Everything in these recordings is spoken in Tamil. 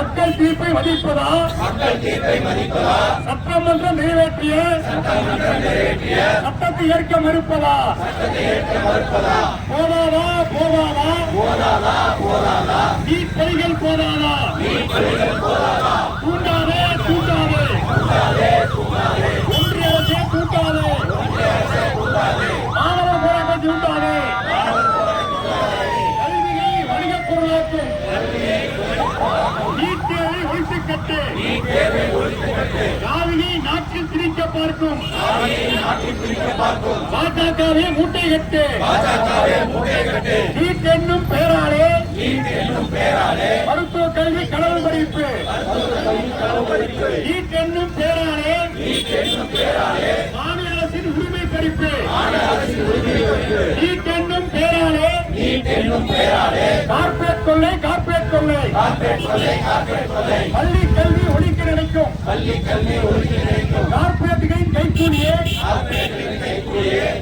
மக்கள் தீர்ப்பை மதிப்பதா சட்டமன்றம் நிறைவேற்றிய சட்டத்தை ஏற்க மறுப்பதா போதாதா நீட் பணிகள் போதாதா தூண்டாதே ஒன்றிய அரசே தூண்டாதே மாணவர் போராட்டம் தூண்டாதே கல்வியை வணிகப் பொருளாக்கும் நீட் தேர்வை ஒழித்துக் கட்டு ஜாதியை நாட்டில் திணிக்க பார்க்கும் பாஜகவே மூட்டை கட்டு நீட் என்னும் பெயராலே மருத்துவ கல்வி களவு பறிப்பு நீட் என்னும் பெயராலே மாநில அரசின் உரிமை பறிப்பு நீட் என்னும் பெயராலே கார்ப்பரேட் கொள்ளை பள்ளி கல்வி ஒழிக்க நினைக்கும் கார்ப்பரேட்டுகளின் கைக்கூலியே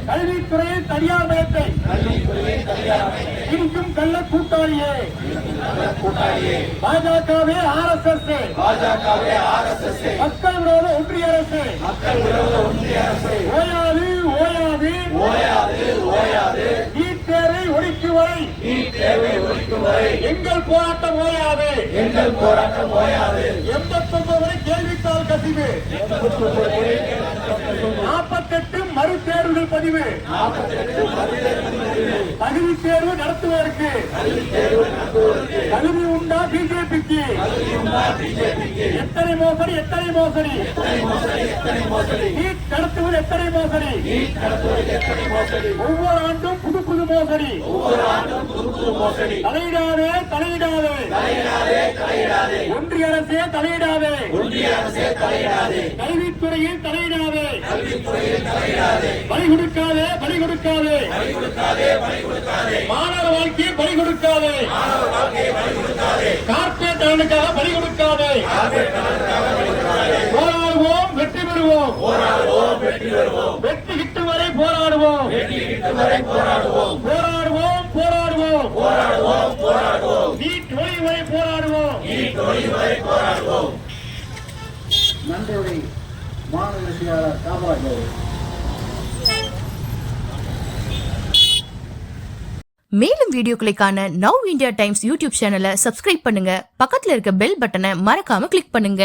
கல்வித்துறையை தனியார் மயத்தை இருக்கும் கள்ள கூட்டாளியே பாஜகவே RSS மக்கள் விரோத ஒன்றிய அரசு ஓயாது நீட் தேர்வை ஒழிக்கும் வரை எங்கள் போராட்டம் ஓயாது 89 வரை கேள்வித்தாள் கசிவு 48 மறு தேர்வுகள் பதிவு தகுதி தேர்வு நடத்துவதற்கு தகுதி உண்டா பிஜேபிக்கு எத்தனை மோசடி நீட் நடத்துவது எத்தனை மோசடி ஒவ்வொரு ஆண்டும் புது மோசடி தலையிடாதே ஒன்றிய அரசே தலையிடாதே கல்வித்துறையில் தலையிடாதே பலி கொடுக்காதே மாணவர் வாழ்க்கையை பலி கொடுக்காதே கார்ப்பரேட் நலனுக்காக பலி கொடுக்காதே போராடுவோம் வெற்றி பெறுவோம் வெற்றி கிட்டும் வரை போராடுவோம் நீட் ஒழியும் வரை போராடுவோம் நன்றி மாநில செயலாளர் காமராஜர். மேலும் வீடியோக்களை காண நவ் இந்தியா டைம்ஸ் யூடியூப் சேனலை சப்ஸ்கிரைப் பண்ணுங்க. பக்கத்துல இருக்க பெல் பட்டனை மறக்காம கிளிக் பண்ணுங்க.